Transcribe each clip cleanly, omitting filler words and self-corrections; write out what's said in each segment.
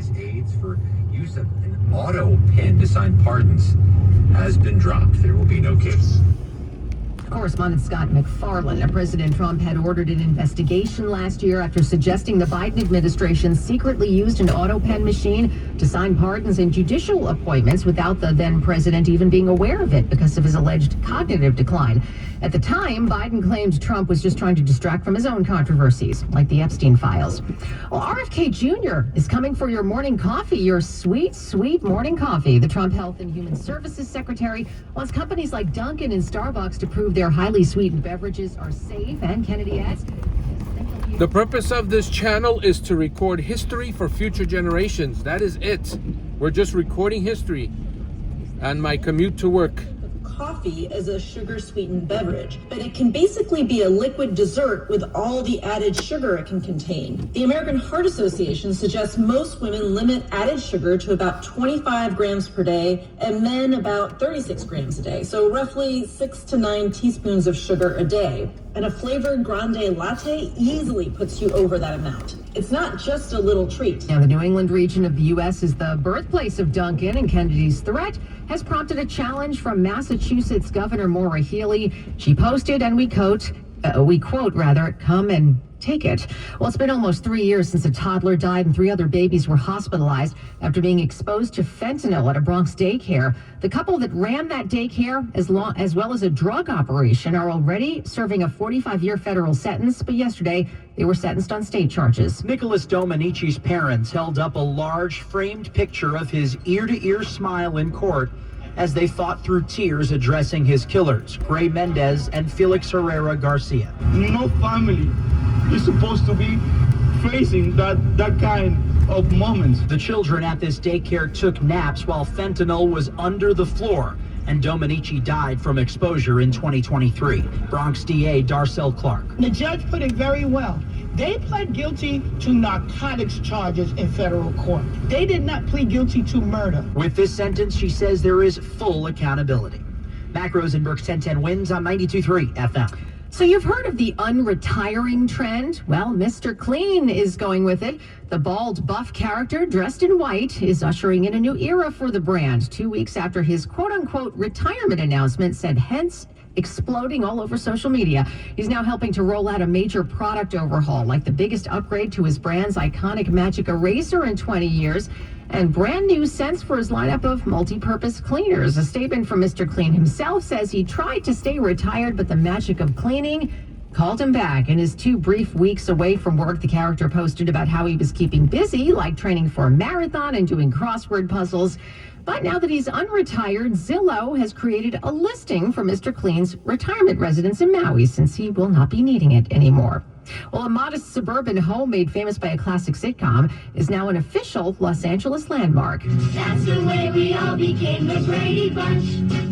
his aides for use of an auto pen to sign pardons has been dropped. There will be no case. Correspondent Scott McFarlane. President Trump had ordered an investigation last year after suggesting the Biden administration secretly used an auto pen machine to sign pardons and judicial appointments without the then president even being aware of it because of his alleged cognitive decline. At the time, Biden claimed Trump was just trying to distract from his own controversies, like the Epstein files. Well, RFK Jr. is coming for your morning coffee, your sweet, sweet morning coffee. The Trump Health and Human Services Secretary wants companies like Dunkin' and Starbucks to prove their highly sweetened beverages are safe, and Kennedy adds, the purpose of this channel is to record history for future generations. That is it. We're just recording history and my commute to work. Coffee is a sugar-sweetened beverage, but it can basically be a liquid dessert with all the added sugar it can contain. The American Heart Association suggests most women limit added sugar to about 25 grams per day and men about 36 grams a day, so roughly 6 to 9 teaspoons of sugar a day. And a flavored grande latte easily puts you over that amount. It's not just a little treat. Now, the New England region of the U.S. is the birthplace of Dunkin', and Kennedy's threat has prompted a challenge from Massachusetts Governor Maura Healey. She posted, and we quote, come and take it. Well, it's been almost 3 years since a toddler died and 3 other babies were hospitalized after being exposed to fentanyl at a Bronx daycare. The couple that ran that daycare, as well as a drug operation, are already serving a 45-year federal sentence, but yesterday they were sentenced on state charges. Nicholas Domenici's parents held up a large framed picture of his ear-to-ear smile in court as they fought through tears addressing his killers, Gray Mendez and Felix Herrera Garcia. No family is supposed to be facing that kind of moments. The children at this daycare took naps while fentanyl was under the floor, and Domenici died from exposure in 2023. Bronx DA Darcel Clark. The judge put it very well. They pled guilty to narcotics charges in federal court. They did not plead guilty to murder. With this sentence, she says there is full accountability. Mac Rosenberg's 1010 wins on 92.3 FM. So you've heard of the unretiring trend? Well, Mr. Clean is going with it. The bald, buff character dressed in white is ushering in a new era for the brand 2 weeks after his quote-unquote retirement announcement said hence exploding all over social media. He's now helping to roll out a major product overhaul, like the biggest upgrade to his brand's iconic Magic Eraser in 20 years, and brand new scents for his lineup of multi-purpose cleaners. A statement from Mr. Clean himself says he tried to stay retired, but the magic of cleaning called him back. In his 2 brief weeks away from work, the character posted about how he was keeping busy, like training for a marathon and doing crossword puzzles. But now that he's unretired, Zillow has created a listing for Mr. Clean's retirement residence in Maui, since he will not be needing it anymore. Well, a modest suburban home made famous by a classic sitcom is now an official Los Angeles landmark. That's the way we all became the Brady Bunch.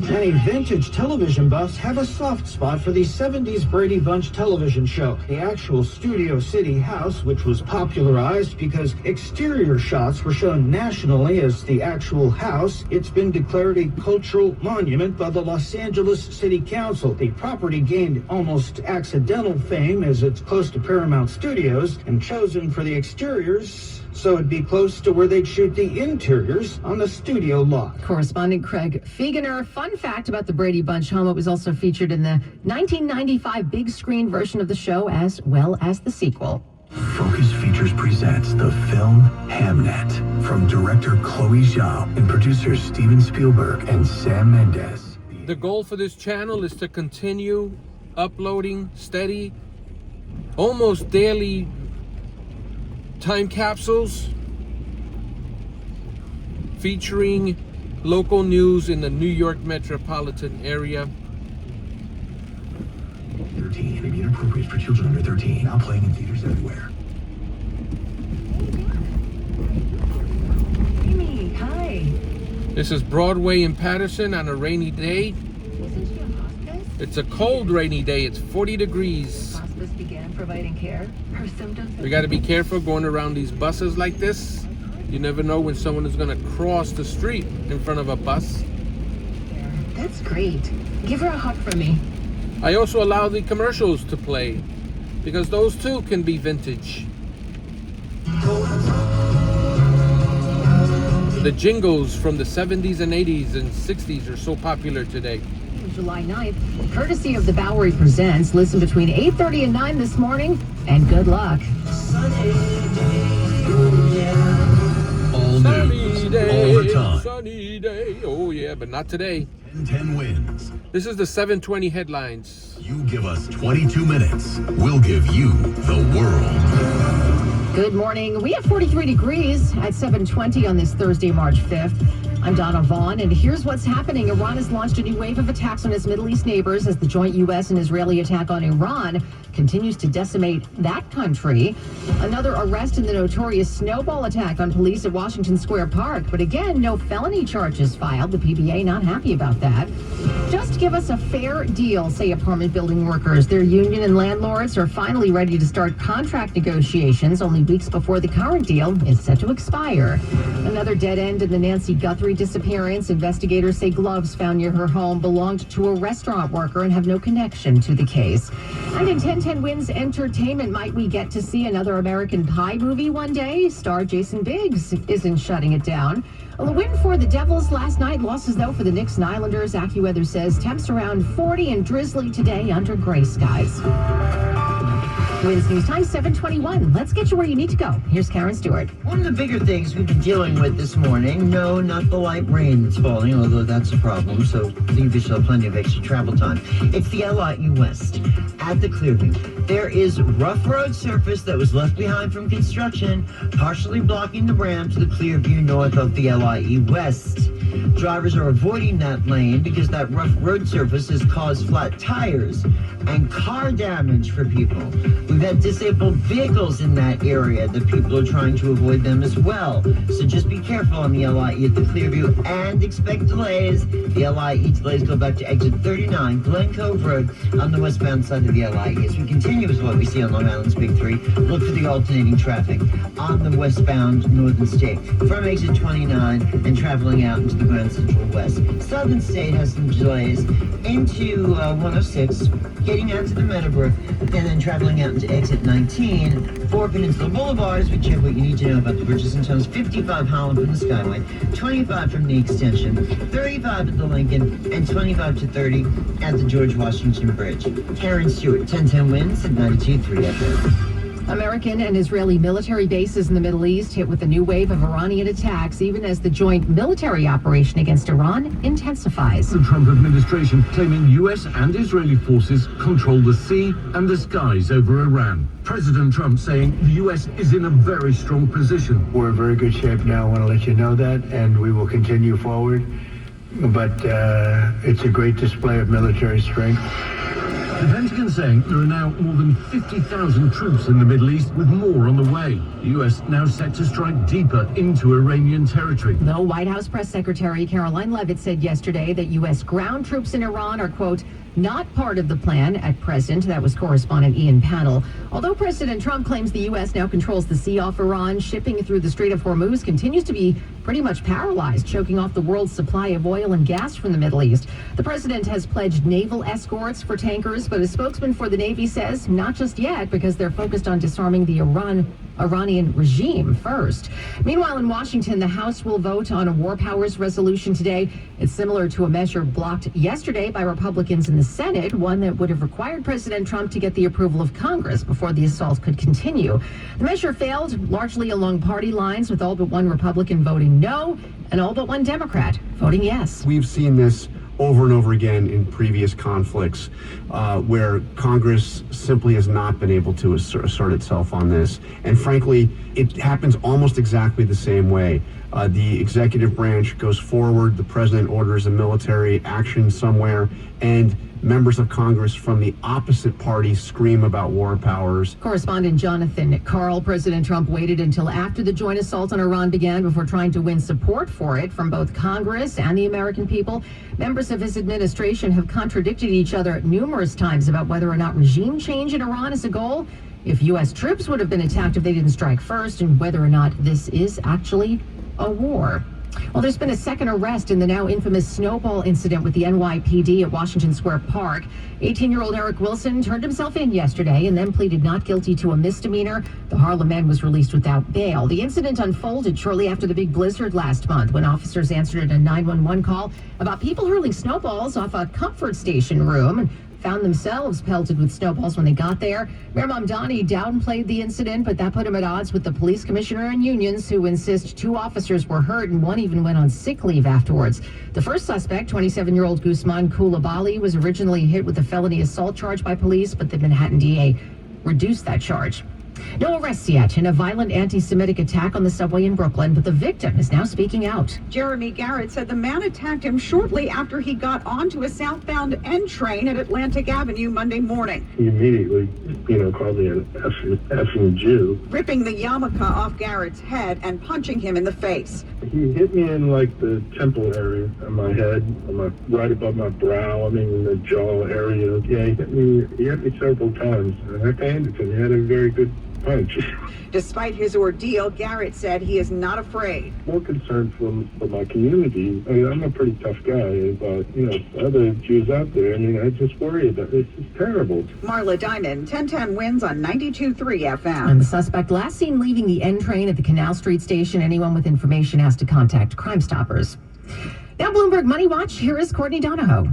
Many vintage television buffs have a soft spot for the 70s Brady Bunch television show. The actual Studio City house, which was popularized because exterior shots were shown nationally as the actual house, it's been declared a cultural monument by the Los Angeles City Council. The property gained almost accidental fame as it's close to Paramount Studios and chosen for the exteriors so it'd be close to where they'd shoot the interiors on the studio lot. Correspondent Craig Fiegener. Fun fact about the Brady Bunch home, it was also featured in the 1995 big screen version of the show, as well as the sequel. Focus Features presents the film Hamnet from director Chloe Zhao and producers Steven Spielberg and Sam Mendes. The goal for this channel is to continue uploading steady, almost daily time capsules featuring local news in the New York metropolitan area. 13 may be inappropriate for children under 13, now playing in theaters everywhere. Amy, hi. This is Broadway in Patterson on a rainy day. Isn't she a hospice? It's a cold rainy day. It's 40 degrees. Hospice began providing care. Her symptoms. We got to be careful going around these buses like this. You never know when someone is going to cross the street in front of a bus. That's great. Give her a hug from me. I also allow the commercials to play because those too can be vintage. The jingles from the 70s and 80s and 60s are so popular today. July 9th, courtesy of the Bowery Presents. Listen between 8:30 and 9 this morning, and good luck. All news, all the time. Sunny day. Oh yeah, but not today. 10 wins. This is the 720 headlines. You give us 22 minutes, we'll give you the world. Good morning. We have 43 degrees at 7:20 on this Thursday, March 5th. I'm Donna Vaughn, and here's what's happening. Iran has launched a new wave of attacks on its Middle East neighbors as the joint U.S. and Israeli attack on Iran continues to decimate that country. Another arrest in the notorious snowball attack on police at Washington Square Park. But again, no felony charges filed. The PBA not happy about that. Just give us a fair deal, say apartment building workers. Their union and landlords are finally ready to start contract negotiations only weeks before the current deal is set to expire. Another dead end in the Nancy Guthrie disappearance. Investigators say gloves found near her home belonged to a restaurant worker and have no connection to the case. And in 1010 Wins Entertainment, might we get to see another American Pie movie one day? Star Jason Biggs isn't shutting it down. Well, a win for the Devils last night. Losses, though, for the Knicks and Islanders. AccuWeather says temps around 40 and drizzly today under gray skies. Wins News Time 7:21. Let's get you where you need to go. Here's Karen Stewart. One of the bigger things we've been dealing with this morning, no, not the light rain that's falling, although that's a problem, so leave yourself plenty of extra travel time. It's the LIE West at the Clearview. There is rough road surface that was left behind from construction, partially blocking the ramp to the Clearview north of the LIE West. Drivers are avoiding that lane because that rough road surface has caused flat tires and car damage for people. We've had disabled vehicles in that area that people are trying to avoid them as well. So just be careful on the LIE at the Clearview and expect delays. The LIE delays go back to exit 39, Glen Cove Road on the westbound side of the LIE. As we continue with what we see on Long Island's Big Three, look for the alternating traffic on the westbound Northern State from exit 29 and traveling out into the Grand Central West. Southern State has some delays into 106, getting out to the Meadowbrook, and then traveling out into exit 19 for Peninsula Boulevards. We check what you need to know about the bridges and tunnels. 55 Holland from the Skyway, 25 from the extension, 35 at the Lincoln, and 25 to 30 at the George Washington Bridge. Karen Stewart, 1010 Wins at 92.3 FM. American and Israeli military bases in the Middle East hit with a new wave of Iranian attacks, even as the joint military operation against Iran intensifies. The Trump administration claiming U.S. and Israeli forces control the sea and the skies over Iran. President Trump saying the U.S. is in a very strong position. We're in very good shape now. I want to let you know that, and we will continue forward. But it's a great display of military strength. The Pentagon saying there are now more than 50,000 troops in the Middle East, with more on the way. The U.S. now set to strike deeper into Iranian territory. The White House Press Secretary Caroline Leavitt said yesterday that U.S. ground troops in Iran are, quote, not part of the plan at present. That was correspondent Ian Pannell. Although President Trump claims the U.S. now controls the sea off Iran, shipping through the Strait of Hormuz continues to be pretty much paralyzed, choking off the world's supply of oil and gas from the Middle East. The president has pledged naval escorts for tankers, but a spokesman for the Navy says not just yet, because they're focused on disarming the Iranian regime first. Meanwhile, in Washington, the House will vote on a war powers resolution today. It's similar to a measure blocked yesterday by Republicans in the Senate, one that would have required President Trump to get the approval of Congress before the assault could continue. The measure failed largely along party lines, with all but one Republican voting no and all but one Democrat voting yes. We've seen this over and over again in previous conflicts where Congress simply has not been able to assert itself on this. And frankly, it happens almost exactly the same way. The executive branch goes forward, the president orders a military action somewhere, and members of Congress from the opposite party scream about war powers. Correspondent Jonathan Karl. President Trump waited until after the joint assault on Iran began before trying to win support for it from both Congress and the American people. Members of his administration have contradicted each other numerous times about whether or not regime change in Iran is a goal, if U.S. troops would have been attacked if they didn't strike first, and whether or not this is actually a war. Well, there's been a second arrest in the now infamous snowball incident with the NYPD at Washington Square Park. 18-year-old Eric Wilson turned himself in yesterday and then pleaded not guilty to a misdemeanor. The Harlem man was released without bail. The incident unfolded shortly after the big blizzard last month when officers answered a 911 call about people hurling snowballs off a comfort station room and found themselves pelted with snowballs when they got there. Mayor Mamdani downplayed the incident, but that put him at odds with the police commissioner and unions who insist 2 officers were hurt and 1 even went on sick leave afterwards. The first suspect, 27-year-old Guzman Coulibaly, was originally hit with a felony assault charge by police, but the Manhattan DA reduced that charge. No arrests yet in a violent anti-Semitic attack on the subway in Brooklyn, but the victim is now speaking out. Jeremy Garrett said the man attacked him shortly after he got onto a southbound N train at Atlantic Avenue Monday morning. He immediately, called me an effing Jew. Ripping the yarmulke off Garrett's head and punching him in the face. He hit me in the temple area on my head, right above my brow, in the jaw area. Yeah, he hit me several times. And I handed to him. He had a very good punch. Despite his ordeal, Garrett said he is not afraid. More concerned for my community. I'm a pretty tough guy, but, other Jews out there, I just worry about this. It's terrible. Marla Diamond, 1010 wins on 92.3 FM. And the suspect last seen leaving the N train at the Canal Street station. Anyone with information has to contact Crime Stoppers. Now, Bloomberg Money Watch, here is Courtney Donahoe.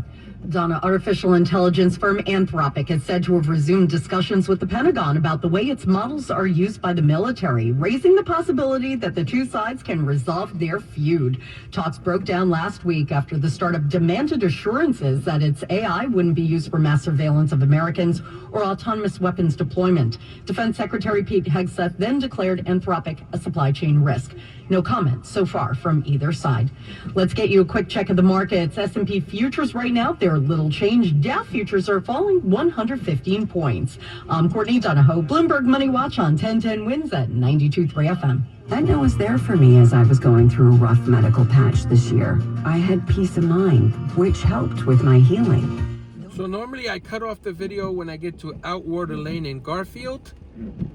Donna, artificial intelligence firm Anthropic has said to have resumed discussions with the Pentagon about the way its models are used by the military, raising the possibility that the two sides can resolve their feud. Talks broke down last week after the startup demanded assurances that its AI wouldn't be used for mass surveillance of Americans or autonomous weapons deployment. Defense Secretary Pete Hegseth then declared Anthropic a supply chain risk. No comment so far from either side. Let's get you a quick check of the markets. S&P futures right now, they're little change. Dow futures are falling 115 points. I'm Courtney Donahoe, Bloomberg Money Watch on 1010 wins at 92.3 FM. That note was there for me as I was going through a rough medical patch this year. I had peace of mind, which helped with my healing. So normally I cut off the video when I get to Outwater Lane in Garfield.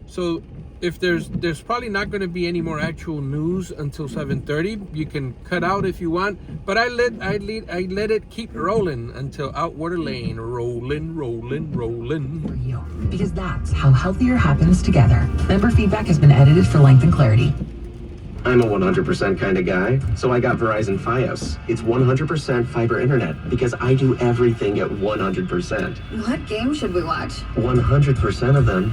So if there's probably not going to be any more actual news until 7:30. You can cut out if you want, but I let it keep rolling until Outwater Lane, rolling. Because that's how healthier happens together. Member feedback has been edited for length and clarity. I'm a 100% kind of guy, so I got Verizon Fios. It's 100% fiber internet because I do everything at 100%. What game should we watch? 100% of them.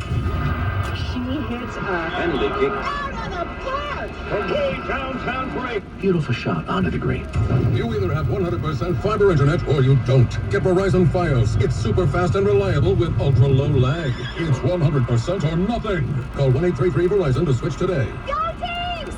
She hits a... And leaking. Out of the park! Okay, downtown break. Beautiful shot, honor degree. You either have 100% fiber internet or you don't. Get Verizon Fios. It's super fast and reliable with ultra low lag. It's 100% or nothing. Call 1-833-VERIZON to switch today. Go teams!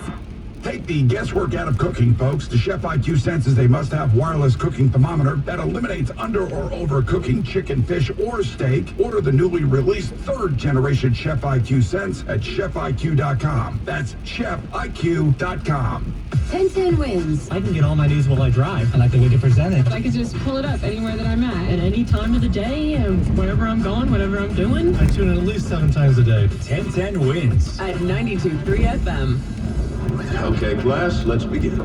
Take the guesswork out of cooking, folks. The Chef IQ senses they must have wireless cooking thermometer that eliminates under or overcooking chicken, fish, or steak. Order the newly released 3rd generation Chef IQ Sense at chefiq.com. That's chefiq.com. 1010 wins. I can get all my news while I drive. I like the way they present it. I can just pull it up anywhere that I'm at any time of the day, and wherever I'm going, whatever I'm doing. I tune in at least 7 times a day. 1010 wins. At 92.3 FM. Okay, class, let's begin.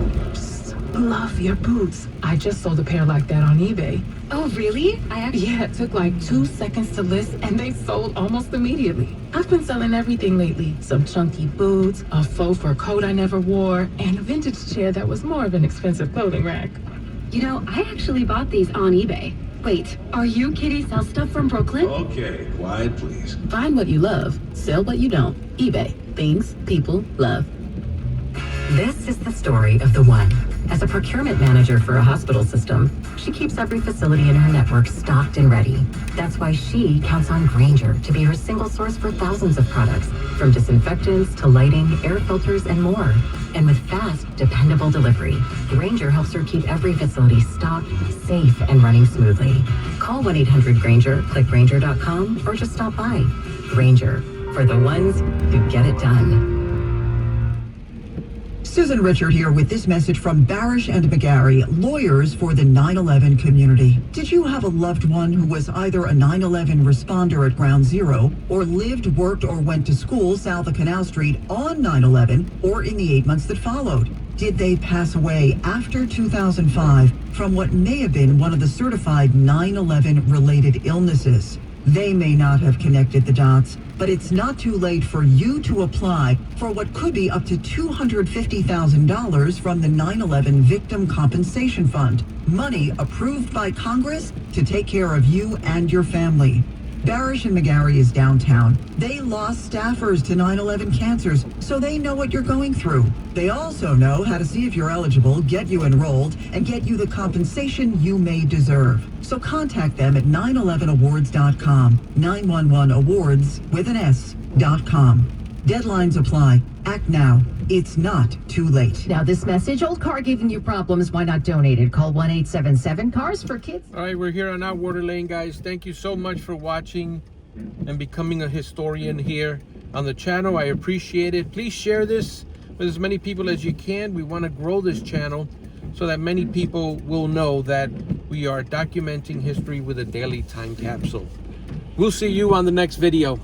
Love your boots. I just sold a pair like that on eBay. Oh, really? Yeah, it took like 2 seconds to list, and they sold almost immediately. I've been selling everything lately. Some chunky boots, a faux fur coat I never wore, and a vintage chair that was more of an expensive clothing rack. You know, I actually bought these on eBay. Wait, are you Kitty Sell Stuff from Brooklyn? Okay, quiet, please. Find what you love, sell what you don't. eBay. Things people love. This is the story of the one. As a procurement manager for a hospital system, she keeps every facility in her network stocked and ready. That's why she counts on Grainger to be her single source for thousands of products, from disinfectants to lighting, air filters, and more. And with fast, dependable delivery, Grainger helps her keep every facility stocked, safe, and running smoothly. Call 1-800-GRAINGER, click Grainger.com, or just stop by. Grainger, for the ones who get it done. Susan Richard here with this message from Barish and McGarry, lawyers for the 9/11 community. Did you have a loved one who was either a 9/11 responder at Ground Zero or lived, worked, or went to school south of Canal Street on 9/11 or in the 8 months that followed? Did they pass away after 2005 from what may have been one of the certified 9/11 related illnesses? They may not have connected the dots, but it's not too late for you to apply for what could be up to $250,000 from the 9/11 Victim Compensation Fund. Money approved by Congress to take care of you and your family. Barish and McGarry is downtown. They lost staffers to 9/11 cancers, so they know what you're going through. They also know how to see if you're eligible, get you enrolled, and get you the compensation you may deserve. So contact them at 911awards.com, 911awards with an S.com. Deadlines apply. Act now. It's not too late. Now this message, old car giving you problems, why not donate it? Call 1-877-CARS for kids. All right, we're here on Outwater Lane, guys. Thank you so much for watching and becoming a historian here on the channel. I appreciate it. Please share this with as many people as you can. We want to grow this channel so that many people will know that we are documenting history with a daily time capsule. We'll see you on the next video.